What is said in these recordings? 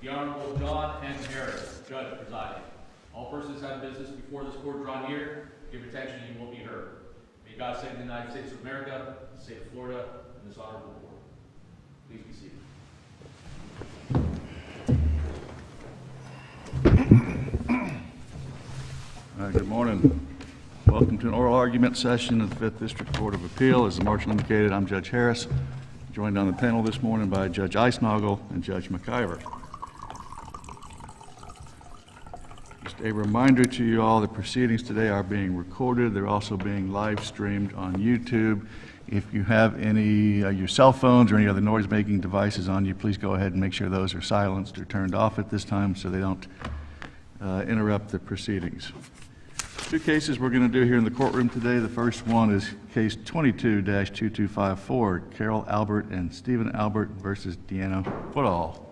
The Honorable John N. Harris, Judge presiding. All persons having business before this court draw near, give attention and you will be heard. May God save the United States of America, the state of Florida, and this honorable court. Please be seated. Good morning. Welcome to an oral argument session of the 5th District Court of Appeal. As the marshal indicated, I'm Judge Harris, joined on the panel this morning by Judge Eisnagel and Judge McIver. Just a reminder to you all, the proceedings today are being recorded. They're also being live streamed on YouTube. If you have any your cell phones or any other noise-making devices on you, please go ahead and make sure those are silenced or turned off at this time so they don't interrupt the proceedings. Two cases we're going to do here in the courtroom today. The first one is case 22-2254, Carol Albert and Stephen Albert versus Deanna Woodall.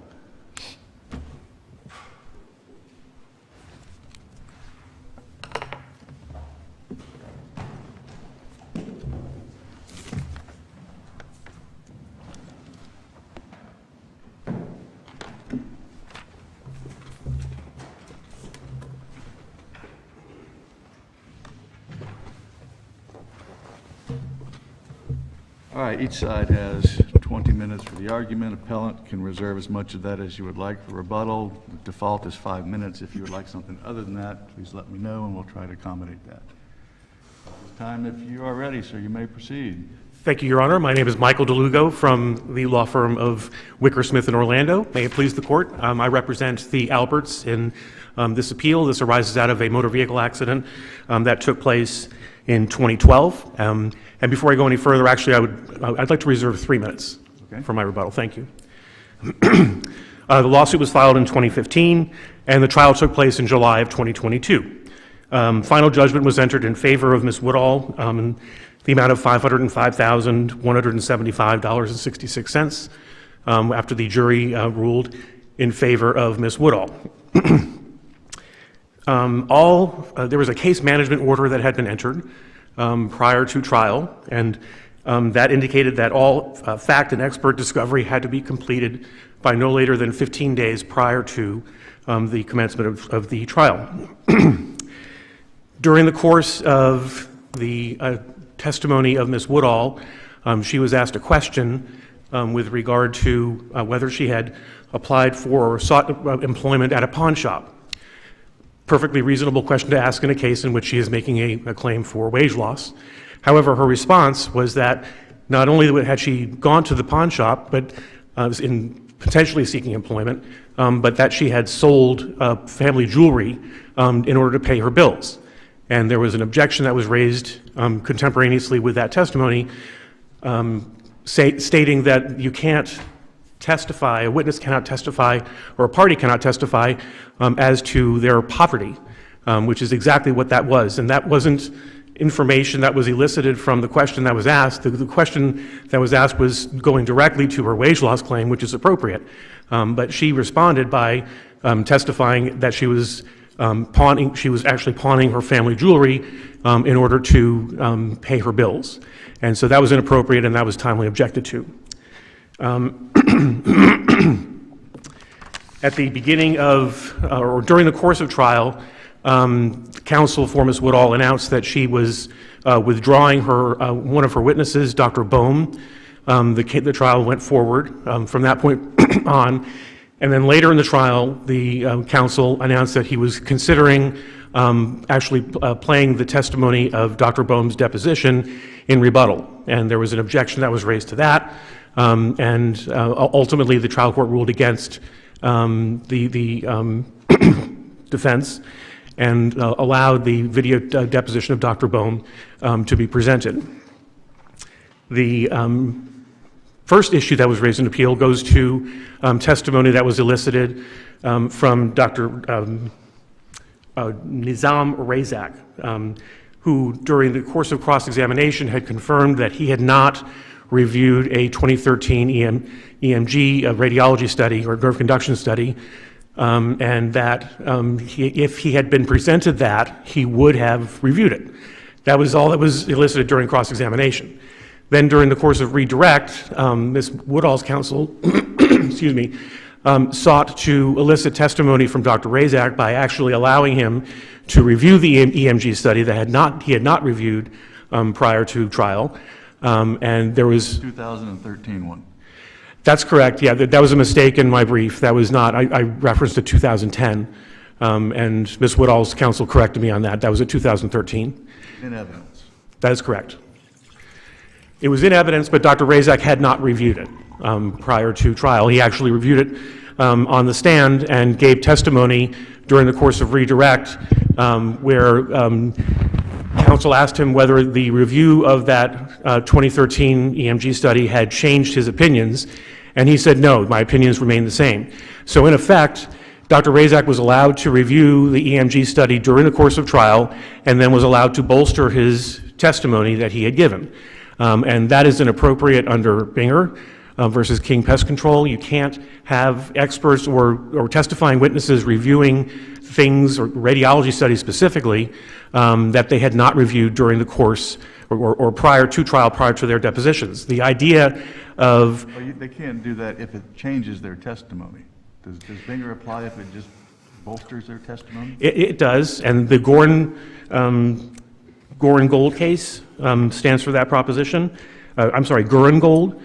All right, each side has 20 minutes for the argument. Appellant can reserve as much of that as you would like for rebuttal. The default is 5 minutes. If you would like something other than that, please let me know and we'll try to accommodate that. It's time if you are ready, sir, you may proceed. Thank you, Your Honor. My name is Michael DeLugo from the law firm of Wicker Smith in Orlando. May it please the court. I represent the Alberts in this appeal. This arises out of a motor vehicle accident that took place in 2012. And before I go any further, actually, I'd like to reserve 3 minutes for my rebuttal. Thank you. The lawsuit was filed in 2015, and the trial took place in July of 2022. Final judgment was entered in favor of Ms. Woodall in the amount of $505,175.66 after the jury ruled in favor of Ms. Woodall. There was a case management order that had been entered prior to trial, and that indicated that all fact and expert discovery had to be completed by no later than 15 days prior to the commencement of the trial. During the course of the testimony of Ms. Woodall, she was asked a question with regard to whether she had applied for or sought employment at a pawn shop. Perfectly reasonable question to ask in a case in which she is making a claim for wage loss. However, her response was that not only had she gone to the pawn shop, but was in potentially seeking employment, but that she had sold family jewelry in order to pay her bills. And there was an objection that was raised contemporaneously with that testimony, stating that you can't testify, a witness cannot testify, or a party cannot testify as to their poverty, which is exactly what that was. And that wasn't information that was elicited from the question that was asked. The question that was asked was going directly to her wage loss claim, which is appropriate. But she responded by testifying that she was actually pawning her family jewelry in order to pay her bills. And so that was inappropriate, and that was timely objected to. At the beginning of, or during the course of trial, counsel for Ms. Woodall announced that she was withdrawing one of her witnesses, Dr. Bohm. The trial went forward from that point on. And then later in the trial, the counsel announced that he was considering actually playing the testimony of Dr. Bohm's deposition in rebuttal. And there was an objection that was raised to that. And ultimately, the trial court ruled against the defense and allowed the video deposition of Dr. Bohm to be presented. The first issue that was raised in appeal goes to testimony that was elicited from Dr. Nizam Razak, who during the course of cross-examination had confirmed that he had not reviewed a 2013 EMG radiology study or nerve conduction study, and that if he had been presented that, he would have reviewed it. That was all that was elicited during cross-examination. Then during the course of redirect, Ms. Woodall's counsel excuse me, sought to elicit testimony from Dr. Razak by actually allowing him to review the EMG study that he had not reviewed prior to trial. And there was... 2013 one. That's correct, yeah, that was a mistake in my brief. That was not, I referenced a 2010, and Ms. Woodall's counsel corrected me on that. That was a 2013. In evidence. That is correct. It was in evidence, but Dr. Razak had not reviewed it prior to trial. He actually reviewed it on the stand and gave testimony during the course of redirect where counsel asked him whether the review of that 2013 EMG study had changed his opinions, and he said, no, my opinions remain the same. So in effect, Dr. Razak was allowed to review the EMG study during the course of trial and then was allowed to bolster his testimony that he had given. And that is inappropriate under Binger versus King Pest Control. You can't have experts or testifying witnesses reviewing things, or radiology studies specifically, that they had not reviewed during the course or prior to trial, prior to their depositions. The idea of... Well, they can't do that if it changes their testimony. Does Binger apply if it just bolsters their testimony? It does, and the Gorin Gold case stands for that proposition. I'm sorry, Gorin Gold.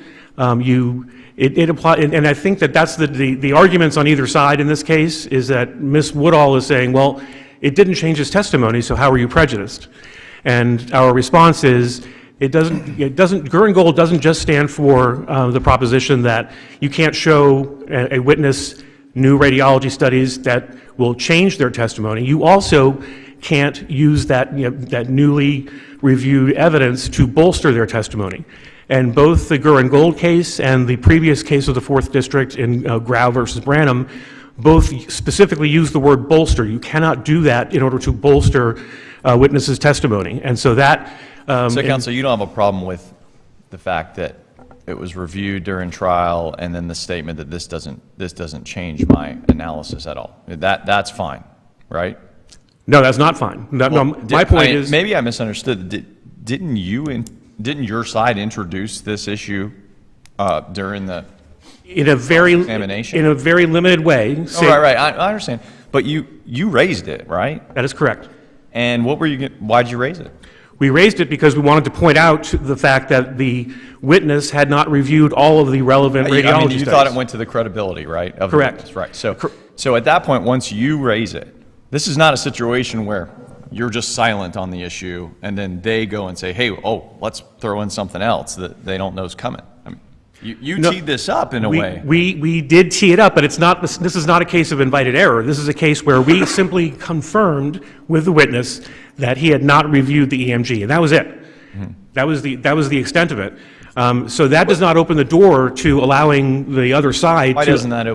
It apply, and I think that's the arguments on either side in this case is that Ms. Woodall is saying, well, it didn't change his testimony, so how are you prejudiced? And our response is, Gorin Gold doesn't just stand for the proposition that you can't show a witness new radiology studies that will change their testimony. You also can't use that newly reviewed evidence to bolster their testimony. And both the Gorin Gold case and the previous case of the 4th District in Grau versus Branham both specifically use the word bolster. You cannot do that in order to bolster witnesses' testimony. And so that... So, counsel, you don't have a problem with the fact that it was reviewed during trial and then the statement that this doesn't change my analysis at all. That's fine, right? No, that's not fine. My point is... Maybe I misunderstood. Didn't your side introduce this issue during the examination? In a very limited way. Right. I understand. But you raised it, right? That is correct. And why'd you raise it? We raised it because we wanted to point out the fact that the witness had not reviewed all of the relevant radiology studies. You thought it went to the credibility, right? Of Correct. The witness, right. So at that point, once you raise it, this is not a situation where you're just silent on the issue and then they go and say, hey, let's throw in something else that they don't know is coming. I mean, you teed this up in a way. We did tee it up, but this is not a case of invited error. This is a case where we simply confirmed with the witness that he had not reviewed the EMG, and that was it. Mm-hmm. That was the extent of it. So that does not open the door to allowing the other side Why doesn't that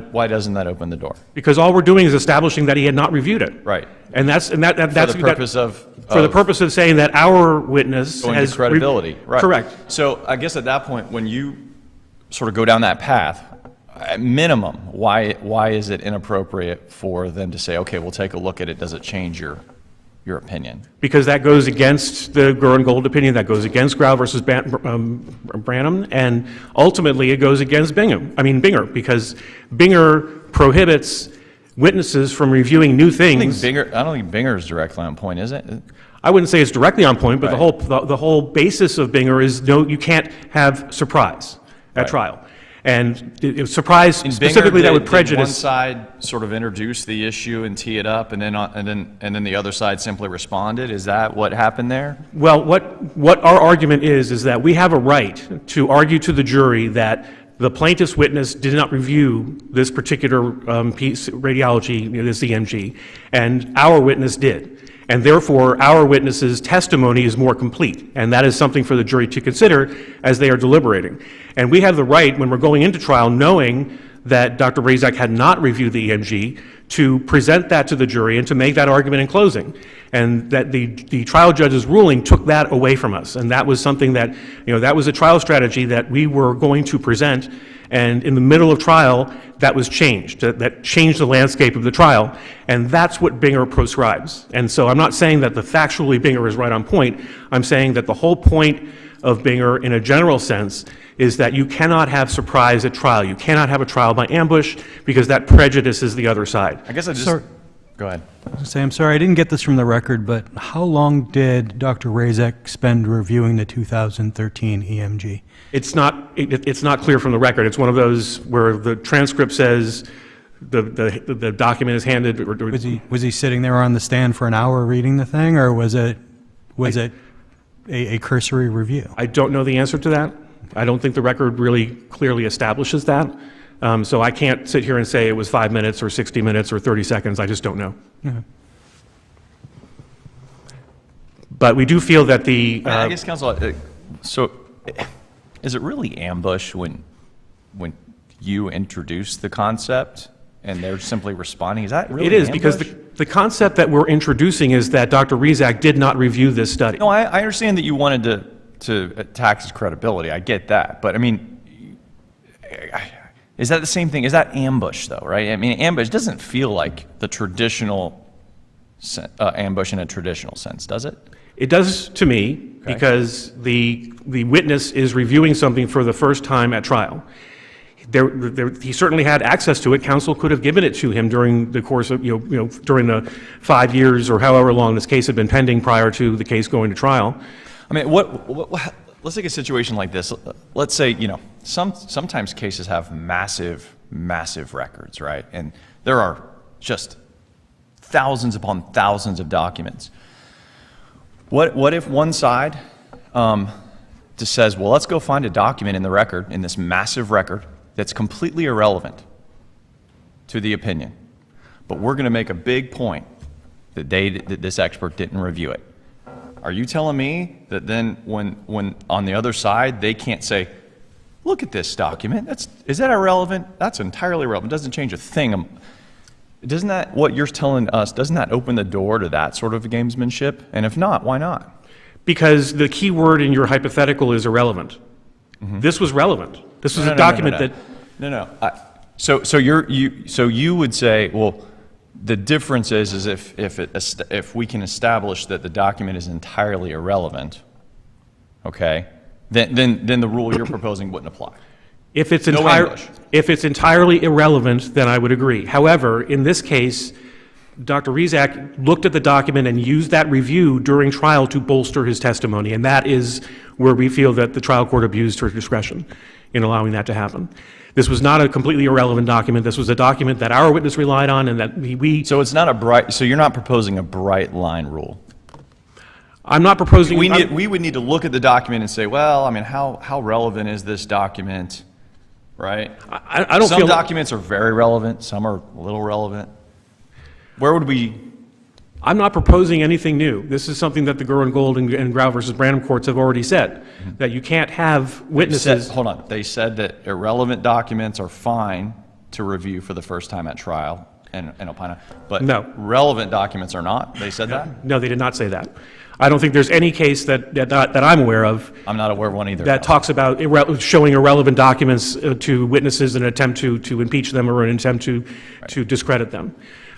open the door? Because all we're doing is establishing that he had not reviewed it. Right. And that's for the purpose of for the purpose of saying that our witness going has to credibility. Right. Correct. So I guess at that point, when you sort of go down that path, at minimum, why is it inappropriate for them to say, okay, we'll take a look at it. Does it change your opinion? Because that goes against the Gorin Gold opinion, that goes against Grau versus Branham, and ultimately it goes against Binger, because Binger prohibits witnesses from reviewing new things. I don't think Binger is directly on point, is it? I wouldn't say it's directly on point, but right. the whole basis of Binger is no, you can't have surprise at trial. And surprise specifically, that would prejudice. Did one side sort of introduce the issue and tee it up, and then the other side simply responded? Is that what happened there? Well, what our argument is that we have a right to argue to the jury that the plaintiff's witness did not review this particular piece of radiology, this EMG, and our witness did. And therefore, our witness's testimony is more complete. And that is something for the jury to consider as they are deliberating. And we have the right, when we're going into trial, knowing that Dr. Razak had not reviewed the EMG, to present that to the jury and to make that argument in closing. And that the trial judge's ruling took that away from us. And that was something that, that was a trial strategy that we were going to present. And in the middle of trial, that was changed. That changed the landscape of the trial. And that's what Binger prescribes. And so I'm not saying that factually Binger is right on point. I'm saying that the whole point of Binger in a general sense is that you cannot have surprise at trial. You cannot have a trial by ambush because that prejudices the other side. I guess I just, Sir- go ahead. I'm sorry, I didn't get this from the record, but how long did Dr. Razek spend reviewing the 2013 EMG? It's not clear from the record. It's one of those where the transcript says the document is handed. Was he sitting there on the stand for an hour reading the thing, or was it a cursory review? I don't know the answer to that. I don't think the record really clearly establishes that. So I can't sit here and say it was 5 minutes or 60 minutes or 30 seconds. I just don't know. But we do feel that the... I guess, counsel, so is it really ambush when you introduce the concept and they're simply responding? Is that really It is, ambush? because the concept that we're introducing is that Dr. Rezak did not review this study. No, I understand that you wanted to attack his credibility. I get that. But, I mean, is that the same thing? Is that ambush, though, right? I mean, ambush doesn't feel like the traditional ambush in a traditional sense, does it? It does to me, because the witness is reviewing something for the first time at trial. He certainly had access to it. Counsel could have given it to him during the course of, during the 5 years or however long this case had been pending prior to the case going to trial. I mean, let's take a situation like this. Let's say, sometimes cases have massive, massive records, right? And there are just thousands upon thousands of documents. What if one side just says, well, let's go find a document in the record, in this massive record, that's completely irrelevant to the opinion, but we're going to make a big point that this expert didn't review it. Are you telling me that then when on the other side they can't say, look at this document, is that irrelevant? That's entirely irrelevant. It doesn't change a thing. Doesn't that, what you're telling us, doesn't that open the door to that sort of gamesmanship? And if not, why not? Because the key word in your hypothetical is irrelevant. This was relevant. This was a document that... No. So you would say, well, the difference is if we can establish that the document is entirely irrelevant, okay, then the rule you're proposing wouldn't apply. If it's No ambush. if it's entirely irrelevant, then I would agree. However, in this case, Dr. Rezak looked at the document and used that review during trial to bolster his testimony, and that is where we feel that the trial court abused her discretion in allowing that to happen. This was not a completely irrelevant document. This was a document that our witness relied on, and that we... So it's not so you're not proposing a bright line rule. I'm not proposing... We would need to look at the document and say, well, I mean, how relevant is this document, right? I don't Some feel... documents are very relevant, some are a little relevant. Where would we... I'm not proposing anything new. This is something that the Gurren-Gold and Grau versus Branham courts have already said, that you can't have witnesses... Hold on. They said that irrelevant documents are fine to review for the first time at trial and opine on, but No. relevant documents are not? They said that? No, they did not say that. I don't think there's any case that I'm aware of I'm not aware of one either. that talks about showing irrelevant documents to witnesses in an attempt to impeach them or an attempt to discredit them.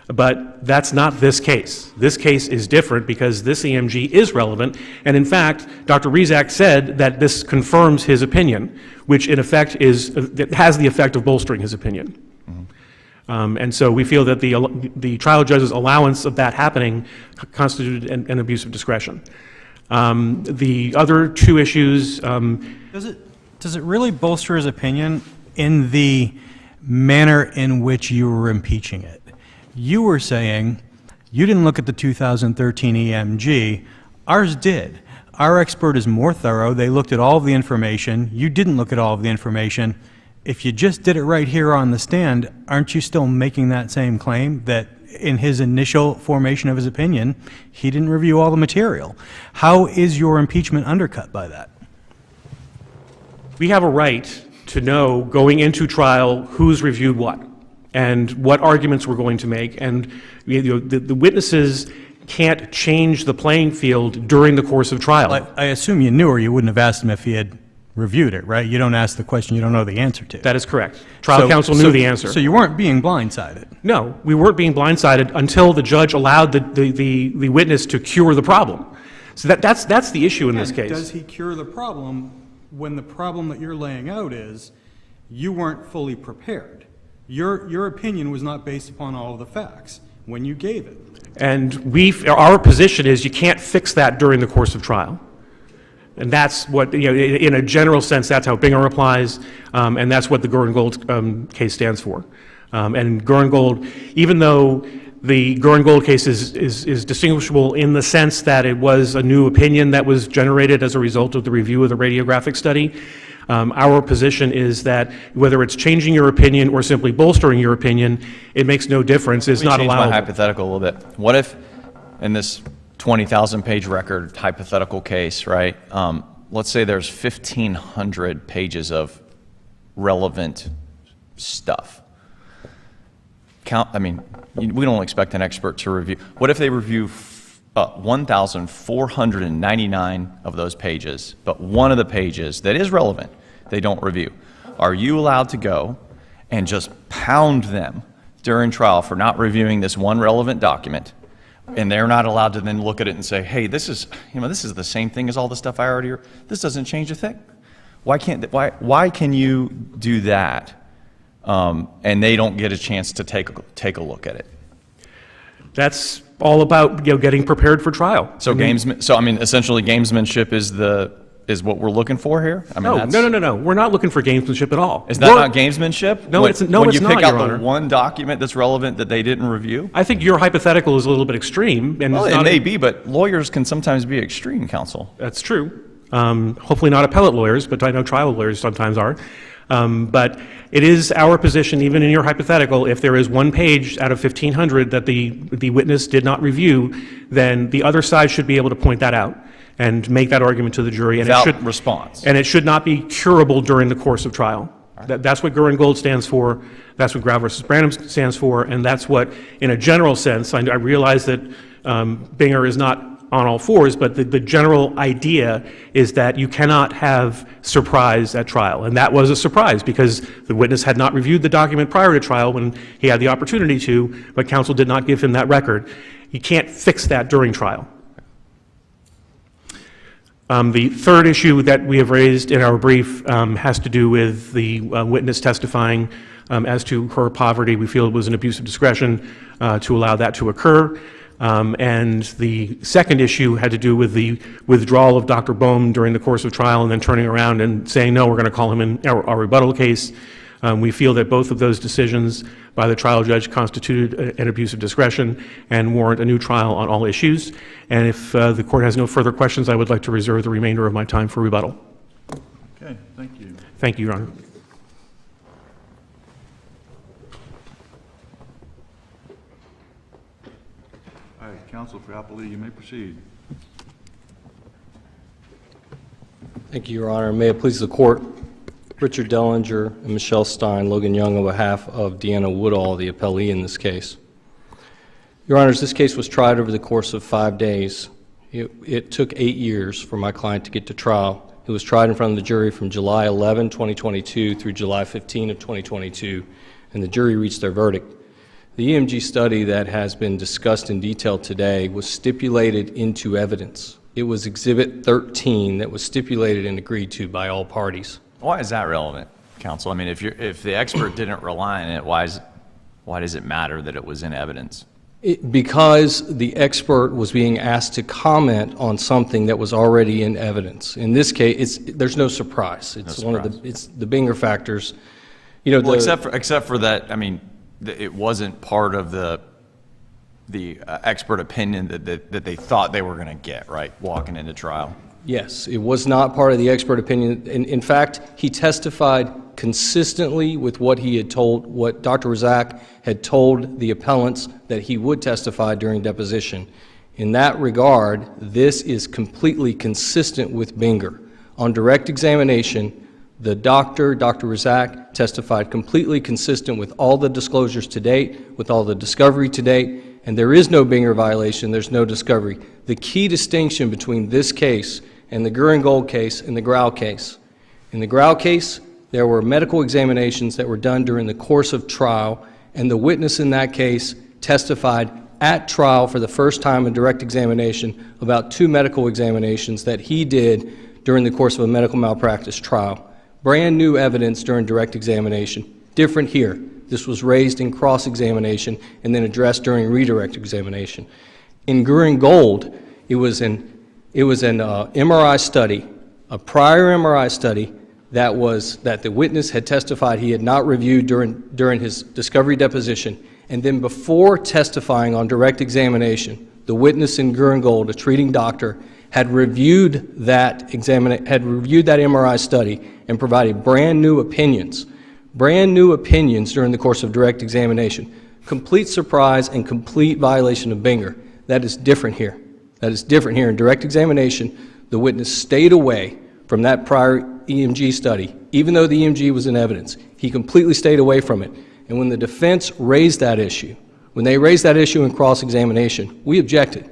But that's not this case. This case is different because this EMG is relevant, and in fact, Dr. Rezak said that this confirms his opinion, which in effect has the effect of bolstering his opinion. And so we feel that the trial judge's allowance of that happening constituted an abuse of discretion. The other two issues... Does it really bolster his opinion in the manner in which you were impeaching it? You were saying you didn't look at the 2013 EMG. Ours did. Our expert is more thorough. They looked at all of the information. You didn't look at all of the information. If you just did it right here on the stand, aren't you still making that same claim that in his initial formation of his opinion, he didn't review all the material? How is your impeachment undercut by that? We have a right to know going into trial who's reviewed what and what arguments we're going to make. And the witnesses can't change the playing field during the course of trial. I assume you knew, or you wouldn't have asked him if he had reviewed it, right? You don't ask the question you don't know the answer to. That is correct. Trial counsel knew the answer. So you weren't being blindsided? No, we weren't being blindsided until the judge allowed the witness to cure the problem. So that's the issue in this And case. does he cure the problem when the problem that you're laying out is you weren't fully prepared? Your opinion was not based upon all of the facts when you gave it. And our position is you can't fix that during the course of trial. And that's what, in a general sense, that's how Bingham applies, and that's what the Goren-Gold case stands for. And Goren-Gold, even though the Goren-Gold case is distinguishable in the sense that it was a new opinion that was generated as a result of the review of the radiographic study, our position is that whether it's changing your opinion or simply bolstering your opinion, it makes no difference. It's not Let me change allowable. my hypothetical a little bit. What if, in this 20,000-page record hypothetical case, right, let's say there's 1,500 pages of relevant stuff. We don't expect an expert to review. What if they review 1,499 of those pages, but one of the pages that is relevant, they don't review? Are you allowed to go and just pound them during trial for not reviewing this one relevant document, and they're not allowed to then look at it and say, hey, this is the same thing as all the stuff I already heard. This doesn't change a thing. Why can you do that, and they don't get a chance to take a look at it? That's all about getting prepared for trial. So essentially gamesmanship is what we're looking for here? No. We're not looking for gamesmanship at all. Is that not gamesmanship? No, it's not, When you pick out Your Honor. the one document that's relevant that they didn't review? I think your hypothetical is a little bit extreme. And Well, it's it not may be, but lawyers can sometimes be extreme, counsel. That's true. Hopefully not appellate lawyers, but I know trial lawyers sometimes are. But it is our position, even in your hypothetical, if there is one page out of 1,500 that the witness did not review, then the other side should be able to point that out and make that argument to the jury. And Without response. And it should not be curable during the course of trial. That's what Goren-Gold stands for. That's what Grau versus Branham stands for. And that's what, in a general sense, I realize that Binger is not on all fours, but the general idea is that you cannot have surprise at trial. And that was a surprise because the witness had not reviewed the document prior to trial when he had the opportunity to, but counsel did not give him that record. You can't fix that during trial. The third issue that we have raised in our brief has to do with the witness testifying as to her poverty. We feel it was an abuse of discretion to allow that to occur. And the second issue had to do with the withdrawal of Dr. Bohm during the course of trial and then turning around and saying, no, we're going to call him in our rebuttal case. We feel that both of those decisions by the trial judge constituted an abuse of discretion and warrant a new trial on all issues. And if the court has no further questions, I would like to reserve the remainder of my time for rebuttal. Okay, thank you. Thank you, Your Honor. All right, counsel for Appellee, you may proceed. Thank you, Your Honor. May it please the court, Richard Dellinger and Michelle Stein, Logan Young, on behalf of Deanna Woodall, the appellee in this case. Your Honors, this case was tried over the course of 5 days. It took 8 years for my client to get to trial. It was tried in front of the jury from July 11, 2022 through July 15 of 2022, and the jury reached their verdict. The EMG study that has been discussed in detail today was stipulated into evidence. It was Exhibit 13 that was stipulated and agreed to by all parties. Why is that relevant, counsel? I mean, if the expert didn't rely on it, why does it matter that it was in evidence? Because the expert was being asked to comment on something that was already in evidence. In this case, there's no surprise. It's the Binger factors. You know, well, except for that, I mean, it wasn't part of the expert opinion that they thought they were going to get, right, walking into trial. Yes, it was not part of the expert opinion. In fact, he testified consistently with what he had told, what Dr. Razak had told the appellants that he would testify during deposition. In that regard, this is completely consistent with Binger. On direct examination, the Dr. Razak testified completely consistent with all the disclosures to date, with all the discovery to date, and there is no Binger violation, there's no discovery. The key distinction between this case and the Goren-Gold case and the Grau case. In the Grau case, there were medical examinations that were done during the course of trial, and the witness in that case testified at trial for the first time in direct examination about 2 medical examinations that he did during the course of a medical malpractice trial. Brand new evidence during direct examination. Different here. This was raised in cross-examination and then addressed during redirect examination. In Gurin Gold, it was an MRI study, a prior MRI study that the witness had testified he had not reviewed during his discovery deposition, and then before testifying on direct examination, the witness in Gurin Gold, a treating doctor, had reviewed that MRI study and provided brand new opinions during the course of direct examination. Complete surprise and complete violation of Binger. That is different here. In direct examination, the witness stayed away from that prior EMG study, even though the EMG was in evidence. He completely stayed away from it. And when the defense raised that issue, when they raised that issue in cross-examination, we objected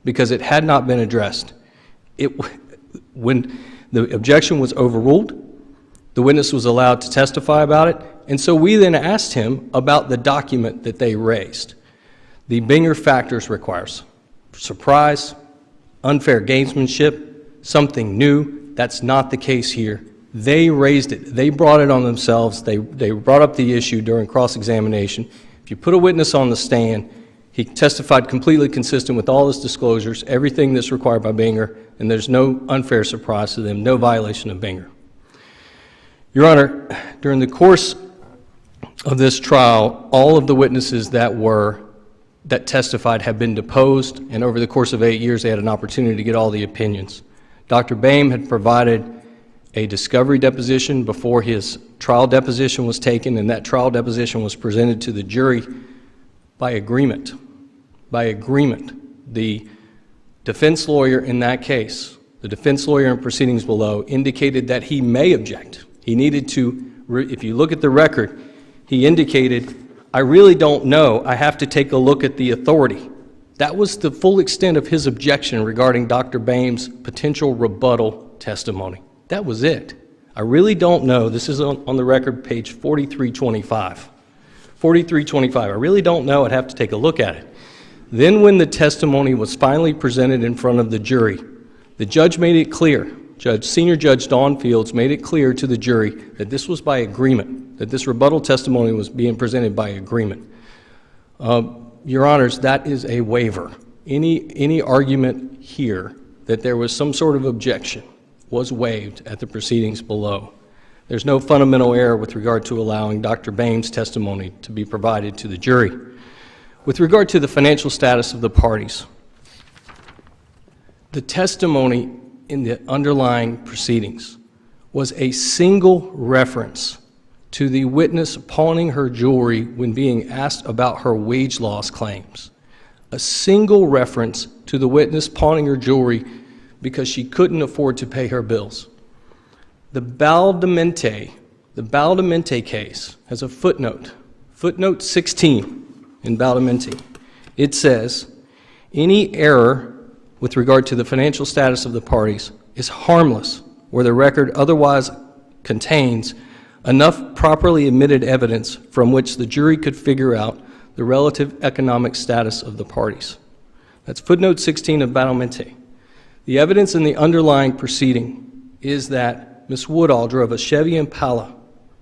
because it had not been addressed. When the objection was overruled, the witness was allowed to testify about it, and so we then asked him about the document that they raised. The Binger factors requires surprise, unfair gamesmanship, something new. That's not the case here. They raised it. They brought it on themselves. They brought up the issue during cross-examination. If you put a witness on the stand, he testified completely consistent with all his disclosures, everything that's required by Binger, and there's no unfair surprise to them, no violation of Binger. Your Honor, during the course of this trial, all of the witnesses that testified have been deposed, and over the course of 8 years, they had an opportunity to get all the opinions. Dr. Boehm had provided a discovery deposition before his trial deposition was taken, and that trial deposition was presented to the jury by agreement. By agreement. The defense lawyer in that case, the defense lawyer in proceedings below, indicated that he may object. He needed to, if you look at the record, he indicated, I really don't know, I have to take a look at the authority. That was the full extent of his objection regarding Dr. Boehm's potential rebuttal testimony. That was it. I really don't know. This is on the record, page 4325. 4325. I really don't know. I'd have to take a look at it. Then when the testimony was finally presented in front of the jury, the judge made it clear, Senior Judge Dawn Fields made it clear to the jury that this was by agreement, that this rebuttal testimony was being presented by agreement. Your Honors, that is a waiver. Any argument here that there was some sort of objection was waived at the proceedings below. There's no fundamental error with regard to allowing Dr. Boehm's testimony to be provided to the jury. With regard to the financial status of the parties, the testimony in the underlying proceedings was a single reference to the witness pawning her jewelry when being asked about her wage loss claims. A single reference to the witness pawning her jewelry because she couldn't afford to pay her bills. The Baldamente case has a footnote, footnote 16 in Baldamente. It says, any error with regard to the financial status of the parties is harmless where the record otherwise contains enough properly admitted evidence from which the jury could figure out the relative economic status of the parties. That's footnote 16 of Baldamente. The evidence in the underlying proceeding is that Ms. Woodall drove a Chevy Impala,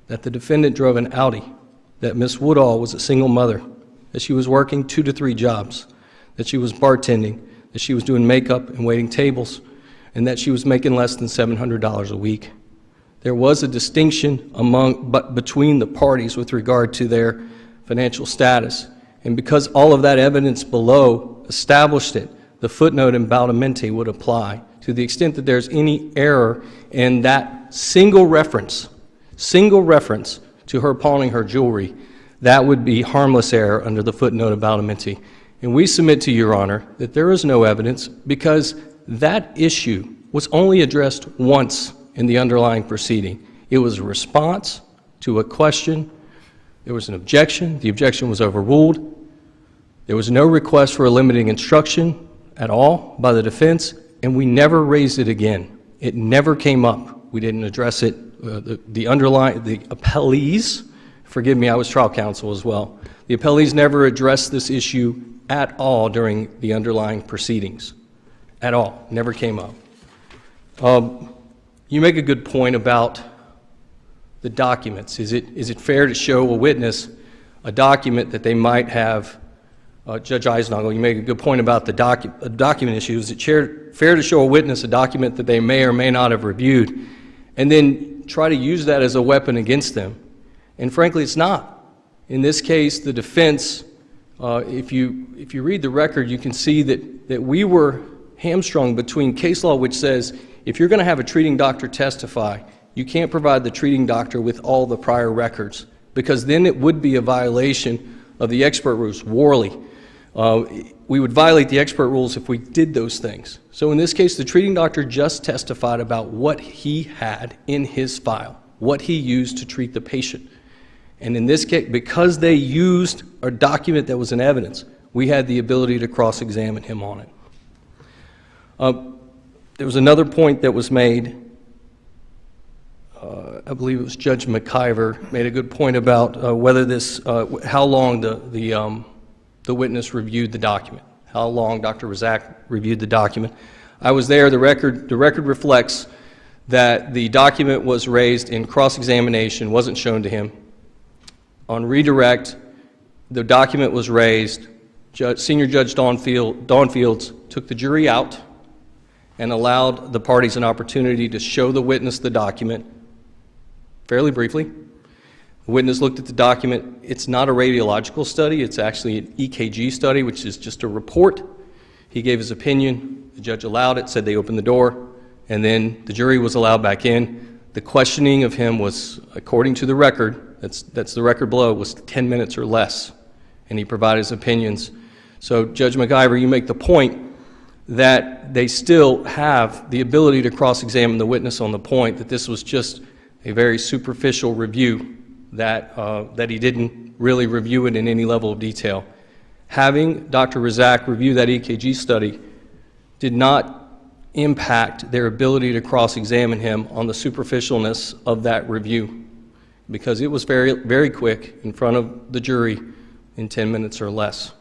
that the defendant drove an Audi, that Ms. Woodall was a single mother, that she was working 2 to 3 jobs, that she was bartending, that she was doing makeup and waiting tables, and that she was making less than $700 a week. There was a distinction between the parties with regard to their financial status, and because all of that evidence below established it, the footnote in Baldamente would apply. To the extent that there's any error in that single reference to her pawning her jewelry, that would be harmless error under the footnote of Baldamente. And we submit to Your Honor that there is no evidence because that issue was only addressed once in the underlying proceeding. It was a response to a question. There was an objection. The objection was overruled. There was no request for a limiting instruction at all by the defense, and we never raised it again. It never came up. We didn't address it. The appellees Forgive me, I was trial counsel as well. The appellees never addressed this issue at all during the underlying proceedings. At all. Never came up. You make a good point about the documents. Is it fair to show a witness a document that they might have, Judge Eisnagel, you make a good point about the document issue. Is it fair to show a witness a document that they may or may not have reviewed and then try to use that as a weapon against them? And frankly, it's not. In this case, the defense, if you read the record, you can see that we were hamstrung between case law which says if you're going to have a treating doctor testify, you can't provide the treating doctor with all the prior records, because then it would be a violation of the expert rules. Worley, we would violate the expert rules if we did those things. So in this case, the treating doctor just testified about what he had in his file, what he used to treat the patient. And in this case, because they used a document that was in evidence, we had the ability to cross-examine him on it. There was another point that was made. I believe it was Judge McIver made a good point about whether this, how long the witness reviewed the document, how long Dr. Razak reviewed the document. I was there. The record reflects that the document was raised in cross-examination, wasn't shown to him. On redirect, the document was raised. Senior Judge Dawn Fields took the jury out and allowed the parties an opportunity to show the witness the document fairly briefly. The witness looked at the document. It's not a radiological study. It's actually an EKG study, which is just a report. He gave his opinion. The judge allowed it, said they opened the door, and then the jury was allowed back in. The questioning of him was, according to the record, that's the record below, was 10 minutes or less, and he provided his opinions. So, Judge McIver, you make the point that they still have the ability to cross-examine the witness on the point that this was just a very superficial review, that he didn't really review it in any level of detail. Having Dr. Razak review that EKG study did not impact their ability to cross-examine him on the superficialness of that review, because it was very, very quick in front of the jury in 10 minutes or less.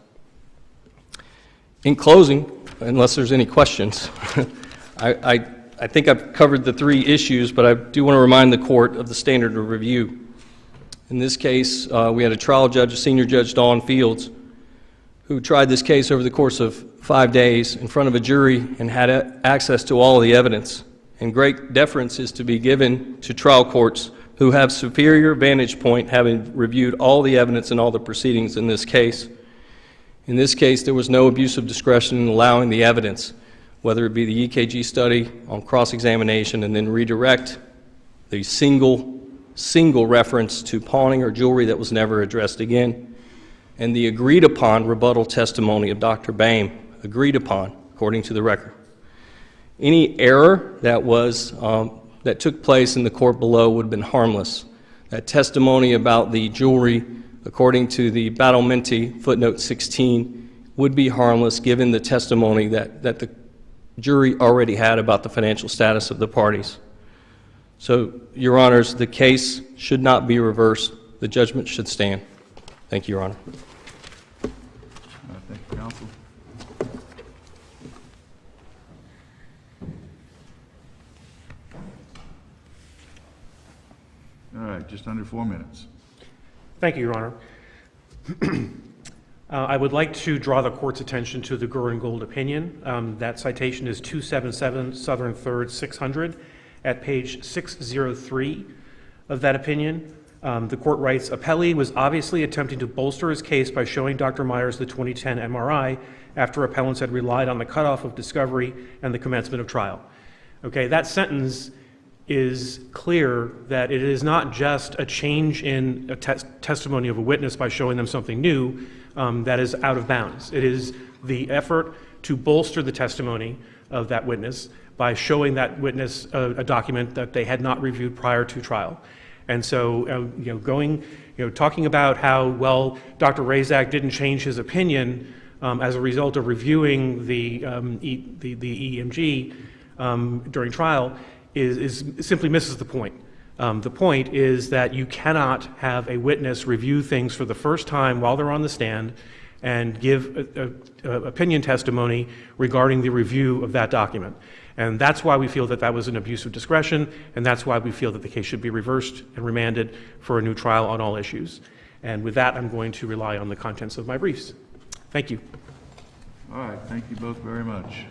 In closing, unless there's any questions, I think I've covered the three issues, but I do want to remind the court of the standard of review. In this case, we had a trial judge, Senior Judge Dawn Fields, who tried this case over the course of 5 days in front of a jury and had access to all of the evidence. And great deference is to be given to trial courts who have superior vantage point, having reviewed all the evidence and all the proceedings in this case. In this case, there was no abuse of discretion in allowing the evidence, whether it be the EKG study on cross-examination and then redirect the single reference to pawning or jewelry that was never addressed again, and the agreed-upon rebuttal testimony of Dr. Boehm, agreed upon, according to the record. Any error that took place in the court below would have been harmless. That testimony about the jewelry, according to the Battlementi footnote 16, would be harmless given the testimony that the jury already had about the financial status of the parties. So, Your Honors, the case should not be reversed. The judgment should stand. Thank you, Your Honor. Thank you, counsel. All right, just under 4 minutes. Thank you, Your Honor. I would like to draw the court's attention to the Gurr and Gould opinion. That citation is 277 Southern 3rd 600 at page 603 of that opinion. The court writes, Appellee was obviously attempting to bolster his case by showing Dr. Myers the 2010 MRI after appellants had relied on the cutoff of discovery and the commencement of trial. Okay, that sentence is clear that it is not just a change in a testimony of a witness by showing them something new that is out of bounds. It is the effort to bolster the testimony of that witness by showing that witness a document that they had not reviewed prior to trial. And so, talking about how, well, Dr. Razak didn't change his opinion as a result of reviewing the EMG during trial is simply misses the point. The point is that you cannot have a witness review things for the first time while they're on the stand and give opinion testimony regarding the review of that document. And that's why we feel that that was an abuse of discretion, and that's why we feel that the case should be reversed and remanded for a new trial on all issues. And with that, I'm going to rely on the contents of my briefs. Thank you. All right, thank you both very much.